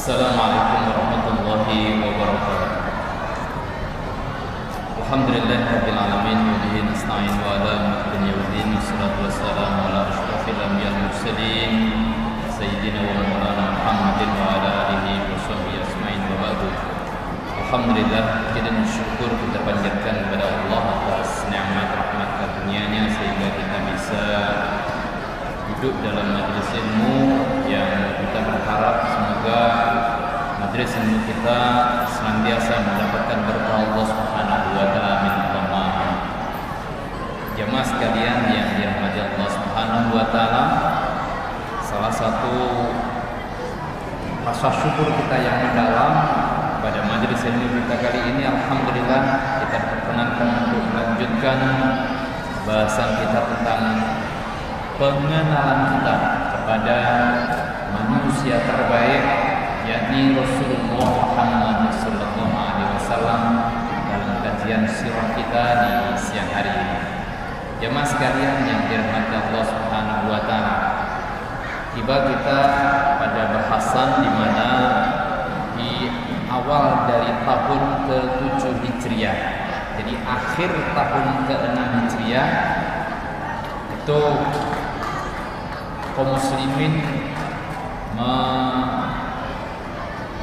Assalamualaikum warahmatullahi wabarakatuh. Alhamdulillahirabbil alamin wa bihi nasta'in wa ala dunya waddin wassalatu wassalamu ala asyrafil anbiya'i wal mursalin sayyidina wa maulana Muhammadin wa ala alihi wa sahbihi ajmain wa ba'du. Alhamdulillah, kita bersyukur, kita panjatkan kepada Allah atas nikmat rahmat karunia-Nya sehingga kita bisa duduk dalam majelis ilmu yang kita berharap semoga majelis ilmu kita senantiasa mendapatkan berkah Allah Subhanahu wa taala min Allah. Jamaah sekalian yang dirahmati Allah Subhanahu wa taala, salah satu rasa syukur kita yang mendalam pada majelis ilmu kita kali ini, alhamdulillah kita diperkenankan untuk melanjutkan bahasan kita tentang pengenalan kita kepada manusia terbaik, yakni Rasulullah Muhammad sallallahu alaihi wasallam, dalam kajian sirah kita di siang hari ini. Jemaah sekalian yang dirahmati Allah Subhanahu wa taala, tiba kita pada bahasan di mana di awal dari tahun ke-7 Hijriah, jadi akhir tahun ke-6 Hijriah, itu kaum muslimin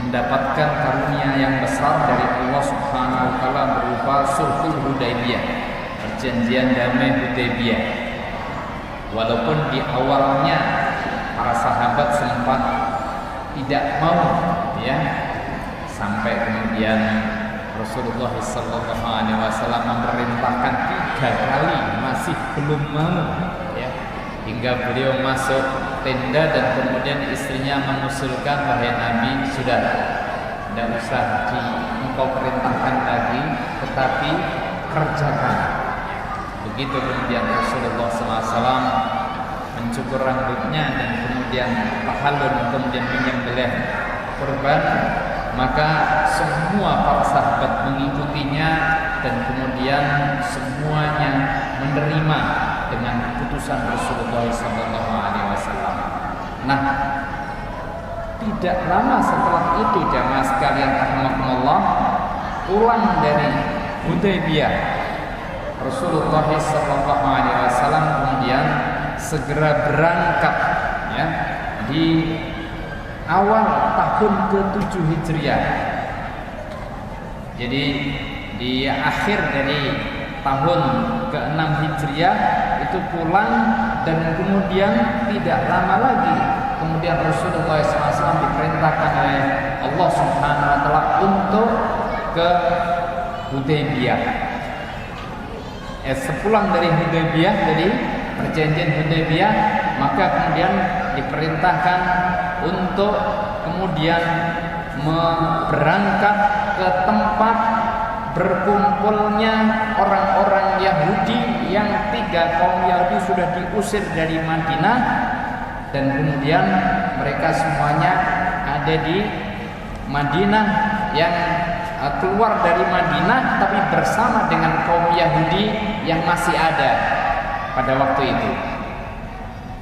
mendapatkan karunia yang besar dari Allah Subhanahu wa taala berupa Sulhul Hudaybiyah, perjanjian damai Hudaybiyah. Walaupun di awalnya para sahabat sempat tidak mau, ya, sampai kemudian Rasulullah sallallahu alaihi wasallam memerintahkan 3 kali masih belum mau, ya, hingga beliau masuk tenda dan kemudian istrinya mengusulkan, wahai Nabi, sudah tidak usah engkau perintahkan lagi, tetapi kerjakan. Begitu kemudian Rasulullah SAW mencukur rambutnya dan kemudian tahallul, kemudian menyembelih kurban, maka semua para sahabat mengikutinya dan kemudian semuanya menerima dengan keputusan Rasulullah SAW. Nah, tidak lama setelah itu, jamaah sekalian rahimakumullah, pulang dari Hudaybiyah, Rasulullah SAW kemudian segera berangkat, ya, di awal tahun ke-7 Hijriah. Jadi di akhir dari tahun ke-6 Hijriah itu pulang, dan kemudian tidak lama lagi kemudian Rasulullah SAW diperintahkan oleh Allah Subhanahu wa taala untuk ke Hudaybiyah. Sepulang dari Hudaybiyah, dari perjanjian Hudaybiyah, maka kemudian diperintahkan untuk kemudian berangkat ke tempat berkumpulnya orang-orang Yahudi yang 3 kaum Yahudi sudah diusir dari Madinah, dan kemudian mereka semuanya ada di Madinah, yang keluar dari Madinah tapi bersama dengan kaum Yahudi yang masih ada pada waktu itu,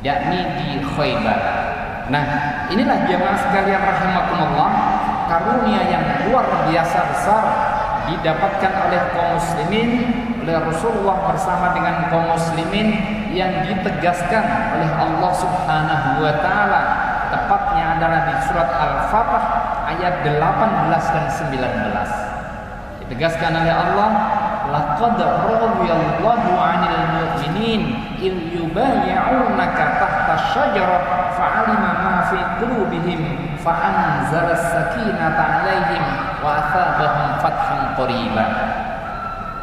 yakni di Khaybar. Nah, inilah jemaah sekalian rahimakumullah, karunia yang luar biasa besar didapatkan oleh kaum muslimin, oleh Rasulullah bersama dengan kaum muslimin, yang ditegaskan oleh Allah Subhanahu wa taala, tepatnya adalah di surat Al-Fatah ayat 18 dan 19. Ditegaskan oleh Allah, laqad radiyallahu 'anil mu'minin il yubayyi'unaka tahta syajarah fa'alima ma fi qulubihim fa'anzala as-sakinata 'alaihim wa atsabahum fathan qariba.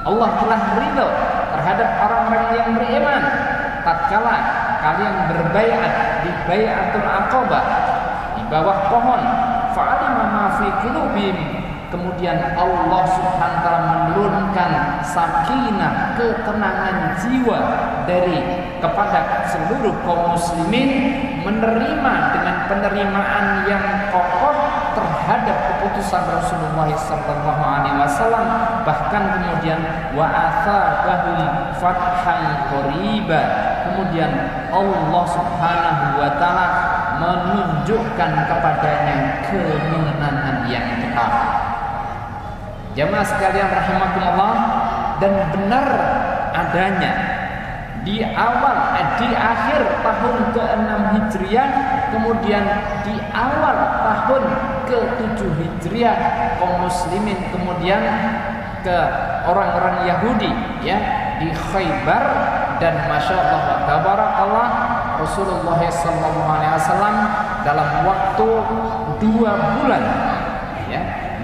Allah telah ridho terhadap orang-orang yang beriman tatkala kalian berbaiat di Bai'atul Aqabah, di bawah pohon, fa'alima ma fi qulubihim, kemudian Allah Subhanahu wa taala menurunkan sakinah, ketenangan jiwa kepada seluruh kaum muslimin, menerima dengan penerimaan yang kokoh terhadap keputusan Rasulullah SAW, bahkan kemudian wa atsabahum fathan qariba, kemudian Allah Subhanahu wa taala menunjukkan kepadanya kemenangan yang tetap. Jamaah sekalian rahimakumullah, dan benar adanya di akhir tahun ke-6 Hijriah, kemudian di awal tahun ke-7 Hijriah, kaum muslimin kemudian ke orang-orang Yahudi ya di Khaybar, dan masya Allah tabarakallah Rasulullah SAW dalam waktu 2 bulan ya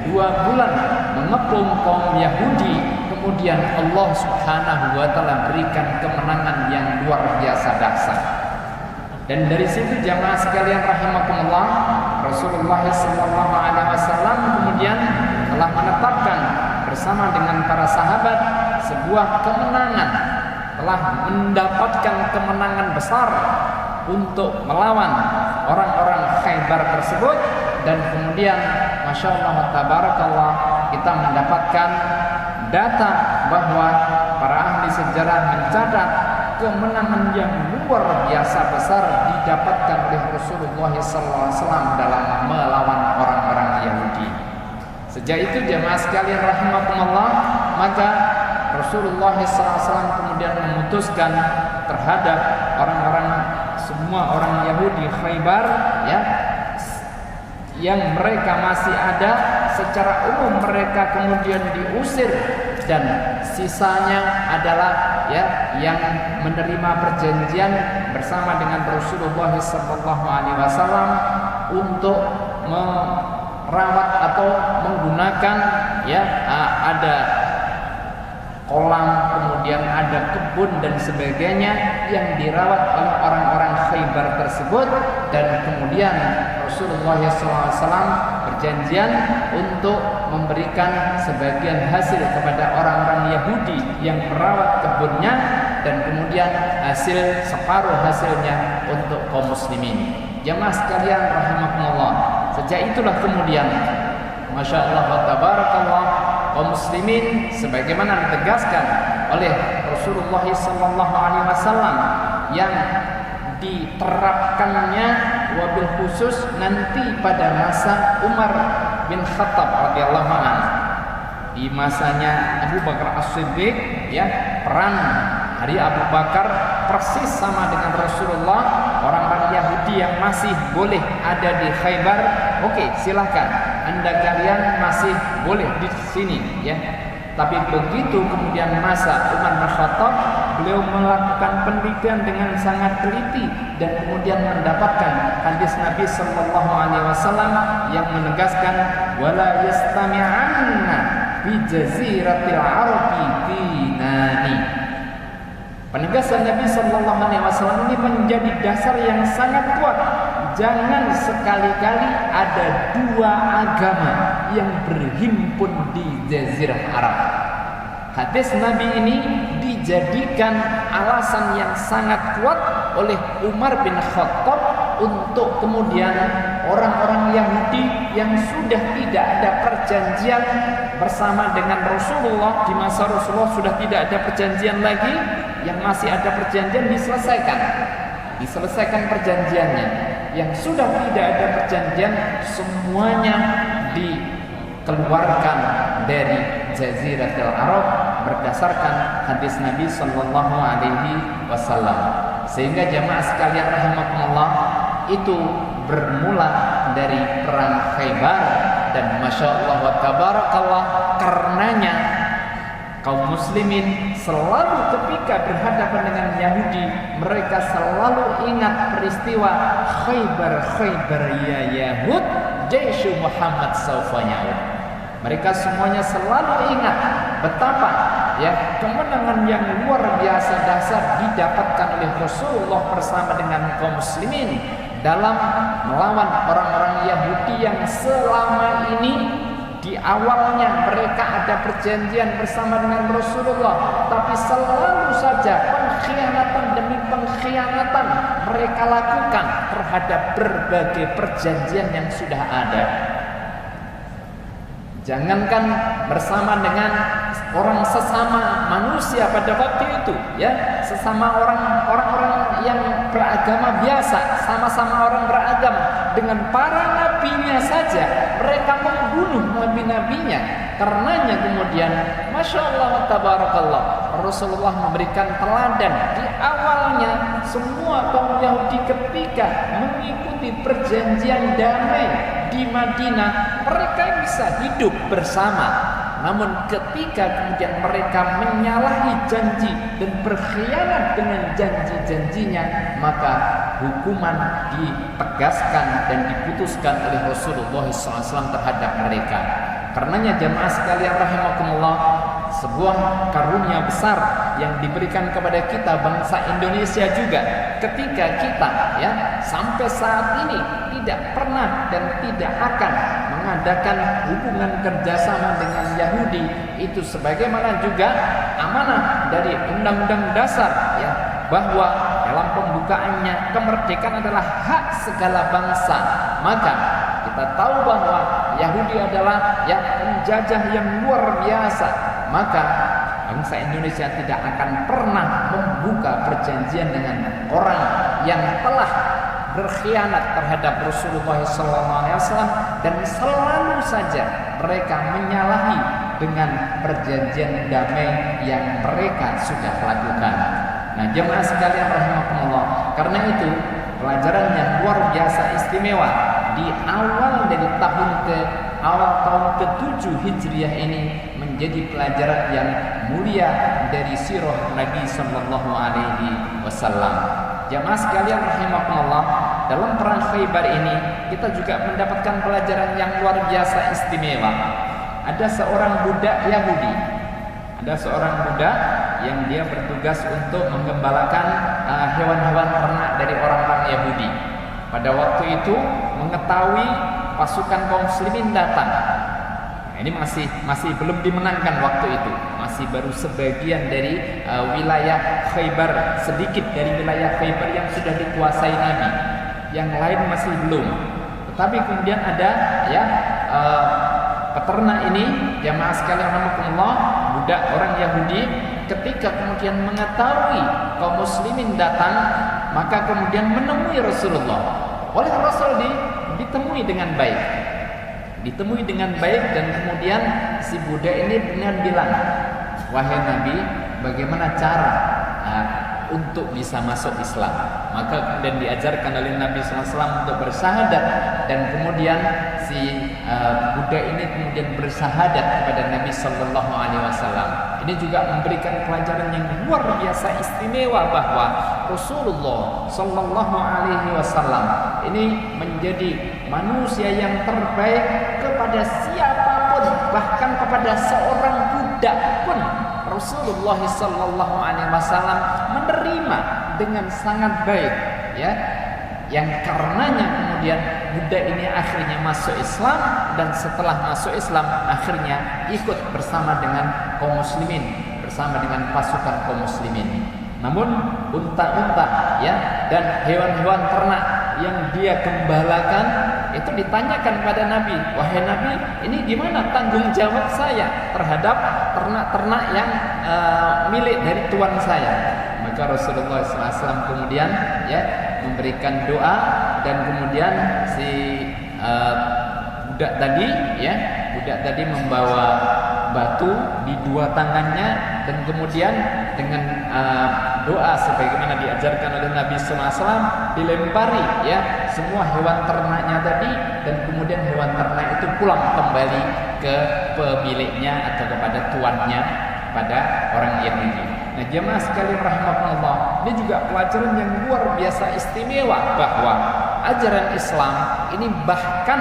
2 bulan mengepung kaum Yahudi, kemudian Allah Subhanahu wa taala berikan kemenangan yang luar biasa dahsyat. Dan dari situ jamaah sekalian rahimakumullah, Rasulullah SAW kemudian telah menetapkan bersama dengan para sahabat sebuah kemenangan, telah mendapatkan kemenangan besar untuk melawan orang-orang Khaybar tersebut. Dan kemudian masya Allah tabarakallah, kita mendapatkan data bahwa para ahli sejarah mencatat kemenangan yang luar biasa besar didapatkan oleh Rasulullah SAW dalam melawan orang-orang Yahudi. Sejak itu jamaah sekalian rahimakumullah, maka Rasulullah SAW kemudian memutuskan terhadap semua orang Yahudi Khaybar ya, yang mereka masih ada, secara umum mereka kemudian diusir, dan sisanya adalah ya yang menerima perjanjian bersama dengan Rasulullah SAW untuk merawat atau menggunakan ya ada kolam, kemudian ada kebun dan sebagainya yang dirawat oleh orang-orang Khaybar tersebut. Dan kemudian Rasulullah SAW berjanjian untuk memberikan sebagian hasil kepada orang-orang Yahudi yang merawat kebunnya, dan kemudian separuh hasilnya untuk kaum muslimin. Jamaah sekalian rahimakumullah, sejak itulah kemudian masya Allah wa tabarakallah, kaum muslimin sebagaimana ditegaskan oleh Rasulullah SAW yang diterapkannya wabil khusus nanti pada masa Umar bin Khattab radhiyallahu anhu, di masanya Abu Bakar As-Siddiq ya, peran hari Abu Bakar persis sama dengan Rasulullah. Orang-orang Yahudi yang masih boleh ada di Khaybar, oke, silakan Anda kalian masih boleh di sini ya. Tapi begitu kemudian masa Umar bin Khattab, beliau melakukan penelitian dengan sangat teliti dan kemudian mendapatkan hadis Nabi sallallahu alaihi wasallam yang menegaskan wala yastami'anna bi jaziratil arabi dinani. Penegasan Nabi sallallahu alaihi wasallam ini menjadi dasar yang sangat kuat. Jangan sekali-kali ada dua agama yang berhimpun di Jazirah Arab. Hadis Nabi ini dijadikan alasan yang sangat kuat oleh Umar bin Khattab untuk kemudian orang-orang Yahudi yang sudah tidak ada perjanjian bersama dengan Rasulullah, di masa Rasulullah sudah tidak ada perjanjian lagi, yang masih ada perjanjian diselesaikan perjanjiannya. Yang sudah tidak ada perjanjian semuanya dikeluarkan dari Jaziratul Arab berdasarkan hadis Nabi sallallahu alaihi wasallam. Sehingga jamaah sekalian rahimakumullah, itu bermula dari perang Khaybar, dan masya Allah wa tabarakallah, karenanya kaum muslimin selalu ketika berhadapan dengan Yahudi, mereka selalu ingat peristiwa Khaybar ya Yahud, Jaishu Muhammad saufa ya'ud. Mereka semuanya selalu ingat betapa ya kemenangan yang luar biasa dahsyat didapatkan oleh Rasulullah bersama dengan kaum muslimin dalam melawan orang-orang Yahudi yang selama ini di awalnya mereka ada perjanjian bersama dengan Rasulullah, tapi selalu saja pengkhianatan demi pengkhianatan mereka lakukan terhadap berbagai perjanjian yang sudah ada. Jangankan bersama dengan orang sesama manusia pada waktu itu, ya, sesama orang orang-orang yang beragama biasa, sama-sama orang beragama, dengan para nabinya saja mereka membunuh nabi-nabinya. Karenanya kemudian Masya Allah wa tabarakallah, Rasulullah memberikan teladan. Di awalnya semua kaum Yahudi ketika mengikuti perjanjian damai di Madinah, mereka bisa hidup bersama. Namun ketika kemudian mereka menyalahi janji dan berkhianat dengan janji-janjinya, maka hukuman ditegaskan dan diputuskan oleh Rasulullah SAW terhadap mereka. Karenanya jamaah sekalian rahimakumullah, sebuah karunia besar yang diberikan kepada kita bangsa Indonesia juga, ketika kita sampai saat ini tidak pernah dan tidak akan mengadakan hubungan kerjasama dengan Yahudi, itu sebagaimana juga amanah dari Undang-Undang Dasar bahwa dalam pembukaannya kemerdekaan adalah hak segala bangsa. Maka kita tahu bahwa Yahudi adalah penjajah yang luar biasa. Maka bangsa Indonesia tidak akan pernah membuka perjanjian dengan orang yang telah berkhianat terhadap Rasulullah SAW, dan selalu saja mereka menyalahi dengan perjanjian damai yang mereka sudah lakukan. Nah, jemaah sekalian rahimakumullah, karena itu pelajaran yang luar biasa istimewa di awal dari tahun ke-7 Hijriah ini menjadi pelajaran yang mulia dari sirah Nabi sallallahu alaihi wasallam. Jamaah sekalian rahimakumullah, dalam perang Khaybar ini kita juga mendapatkan pelajaran yang luar biasa istimewa. Ada seorang budak Yahudi, yang dia bertugas untuk menggembalakan hewan-hewan ternak dari orang-orang Yahudi. Pada waktu itu mengetahui pasukan kaum muslimin datang. Ini masih belum dimenangkan waktu itu, masih baru sebagian dari wilayah Khaybar, sedikit dari wilayah Khaybar yang sudah dikuasai Nabi, yang lain masih belum. Tetapi kemudian ada peternak ini, jamaah sekalian rahimakumullah, budak orang Yahudi, ketika kemudian mengetahui kaum muslimin datang, maka kemudian menemui Rasulullah. Oleh Rasul ditemui dengan baik, dan kemudian si budak ini dengan bilang, wahai Nabi, bagaimana cara untuk bisa masuk Islam? Maka kemudian diajarkan oleh Nabi SAW untuk bersyahadat, dan kemudian si budak ini kemudian bersyahadat kepada Nabi Sallallahu Alaihi Wasallam. Ini juga memberikan pelajaran yang luar biasa istimewa bahwa Rasulullah Sallallahu Alaihi Wasallam ini menjadi manusia yang terbaik kepada siapapun, bahkan kepada seorang budak pun Rasulullah Sallallahu Alaihi Wasallam menerima dengan sangat baik, yang karenanya kemudian budak ini akhirnya masuk Islam, dan setelah masuk Islam akhirnya ikut bersama dengan kaum muslimin, bersama dengan pasukan kaum muslimin. Namun unta-unta dan hewan-hewan ternak yang dia gembalakan itu ditanyakan pada Nabi, wahai Nabi, ini gimana tanggung jawab saya terhadap ternak-ternak yang milik dari tuan saya? Maka Rasulullah SAW kemudian memberikan doa, dan kemudian si budak tadi membawa batu di dua tangannya, dan kemudian dengan doa sebagaimana diajarkan oleh Nabi SAW dilempari semua hewan ternaknya tadi, dan kemudian hewan ternak itu pulang kembali ke pemiliknya atau kepada tuannya, pada orang Yahudi. Nah, jemaah sekalian rahimakumullah, ini juga pelajaran yang luar biasa istimewa bahwa ajaran Islam ini bahkan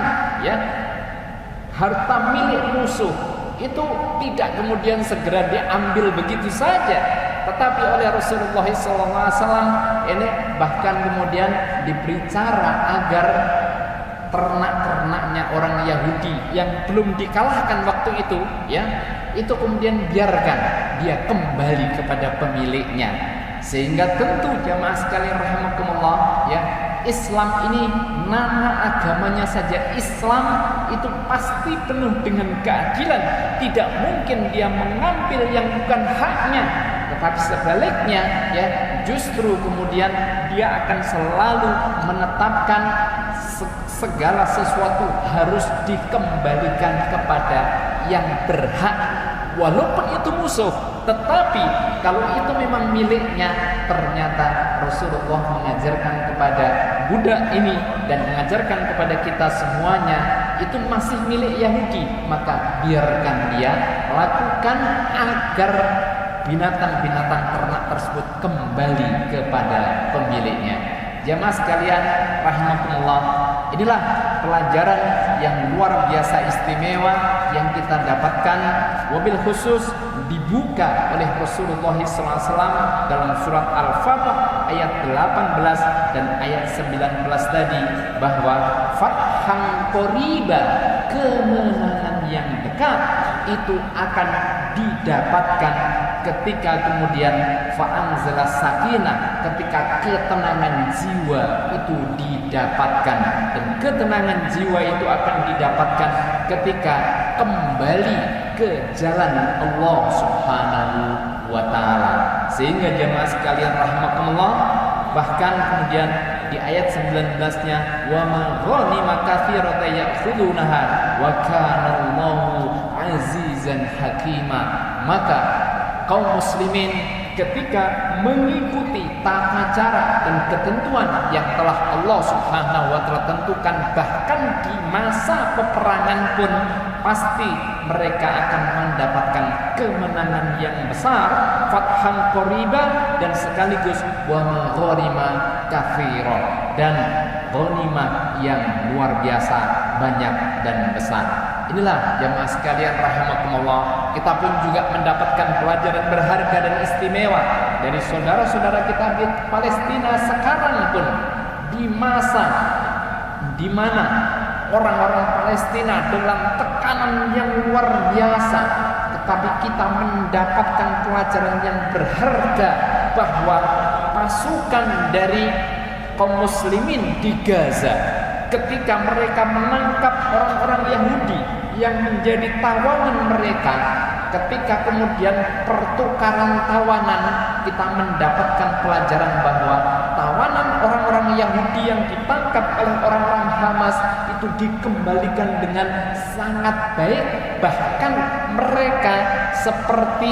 harta milik musuh itu tidak kemudian segera diambil begitu saja, tetapi oleh Rasulullah SAW ini bahkan kemudian diberi cara agar ternak-ternaknya orang Yahudi yang belum dikalahkan waktu itu, itu kemudian biarkan dia kembali kepada pemiliknya. Sehingga tentu jamaah sekalian rahimakumullah, Islam ini nama agamanya saja Islam itu pasti penuh dengan keadilan. Tidak mungkin dia mengambil yang bukan haknya, Tetapi sebaliknya ya, justru kemudian dia akan selalu menetapkan segala sesuatu harus dikembalikan kepada yang berhak, walaupun itu musuh. Tetapi kalau itu memang miliknya, ternyata Rasulullah mengajarkan kepada budak ini dan mengajarkan kepada kita semuanya, itu masih milik Yahudi, maka biarkan dia lakukan agar binatang-binatang ternak tersebut kembali kepada pemiliknya. Jamaah sekalian rahimakumullah, inilah pelajaran yang luar biasa istimewa yang kita dapatkan, wabil khusus dibuka oleh Rasulullah SAW dalam surat Al-Fatah ayat 18 dan ayat 19 tadi, bahwa fathang qoriba, kemenangan yang dekat itu akan didapatkan ketika kemudian fa'anzala sakinah, ketika ketenangan jiwa itu didapatkan, dan ketenangan jiwa itu akan didapatkan ketika kembali ke jalan Allah Subhanahu wa taala. Sehingga jemaah sekalian rahimakumullah, bahkan kemudian di ayat 19-nya, wa ma ghanima katsiratan ya'khudunaha wa kana Allahu azizan hakima, maka kaum muslimin ketika mengikuti tata cara dan ketentuan yang telah Allah Subhanahu wa taala tentukan, bahkan di masa peperangan pun pasti mereka akan mendapatkan kemenangan yang besar, fathan qoriba, dan sekaligus wa magharima katsira, dan ghanimah yang luar biasa banyak dan besar. Inilah jamaah sekalian rahimakumullah, kita pun juga mendapatkan pelajaran berharga dan istimewa dari saudara-saudara kita di Palestina sekarang pun, di masa di mana orang-orang Palestina dalam tekanan yang luar biasa, tetapi kita mendapatkan pelajaran yang berharga bahwa pasukan dari kaum muslimin di Gaza ketika mereka menangkap orang-orang Yahudi yang menjadi tawanan mereka, ketika kemudian pertukaran tawanan, kita mendapatkan pelajaran bahwa tawanan orang-orang Yahudi yang ditangkap oleh orang-orang Hamas itu dikembalikan dengan sangat baik, bahkan mereka seperti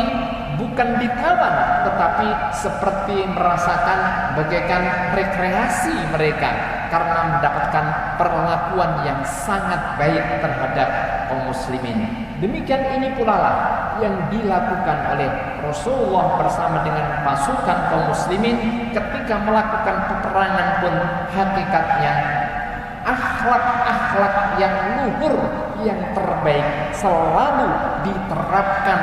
bukan ditawan, tetapi seperti merasakan bagaikan rekreasi mereka karena mendapatkan perlakuan yang sangat baik terhadap kaum muslimin. Demikian ini pula lah yang dilakukan oleh Rasulullah bersama dengan pasukan kaum muslimin ketika melakukan peperangan pun. Hakikatnya akhlak-akhlak yang luhur, yang terbaik selalu diterapkan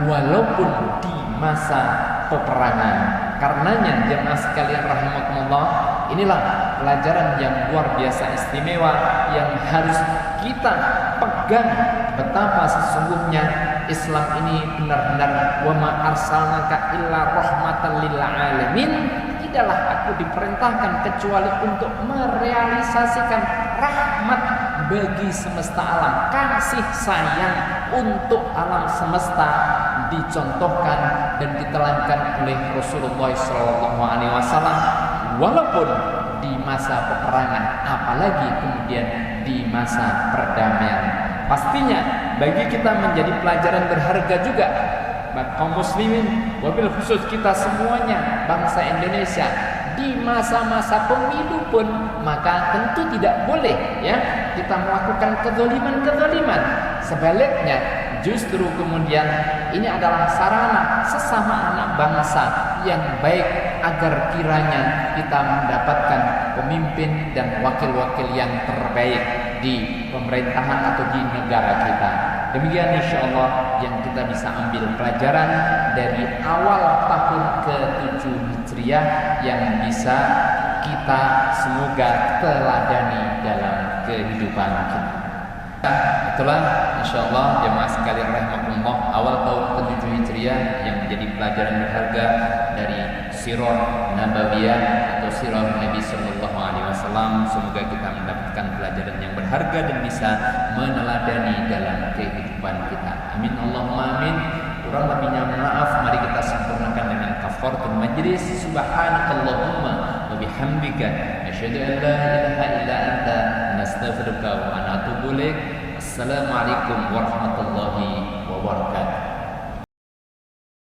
walaupun di masa peperangan. Karenanya jemaah sekalian rahimakumullah, inilah pelajaran yang luar biasa istimewa yang harus kita pegang, betapa sesungguhnya Islam ini benar-benar wa ma arsalnaka illa rahmatan lil alamin. Tidaklah aku diperintahkan kecuali untuk merealisasikan rahmat bagi semesta alam, kasih sayang untuk alam semesta dicontohkan dan ditelankan oleh Rasulullah SAW, walaupun di masa peperangan, apalagi kemudian di masa perdamaian. Pastinya bagi kita menjadi pelajaran berharga juga, kaum muslimin, wabil khusus kita semuanya, bangsa Indonesia, di masa-masa pemilu pun, maka tentu tidak boleh ya kita melakukan kezaliman-kezaliman. Sebaliknya, justru kemudian ini adalah sarana sesama anak bangsa yang baik agar kiranya kita mendapatkan pemimpin dan wakil-wakil yang terbaik di pemerintahan atau di negara kita. Demikian insyaallah yang kita bisa ambil pelajaran dari awal tahun ke-7 Hijriah yang bisa kita semoga teladani dalam kehidupan kita. Itulah insyaallah jemaah sekalian rahimakumullah, awal tahun ke-7 Hijriah yang menjadi pelajaran berharga dari sirah nabawiyah atau sirah Nabi sallallahu alaihi wasallam. Semoga kita mendapatkan pelajaran yang berharga dan bisa meneladani dalam kehidupan kita. Amin Allahumma amin. Kurang lebihnya maaf, mari kita sempurnakan dengan kafaratul majlis. Subhanakallahumma wa bihamdika asyhadu an la ilaha illa anta nastaghfiruka wa natubu ilaik. Assalamualaikum warahmatullahi wabarakatuh.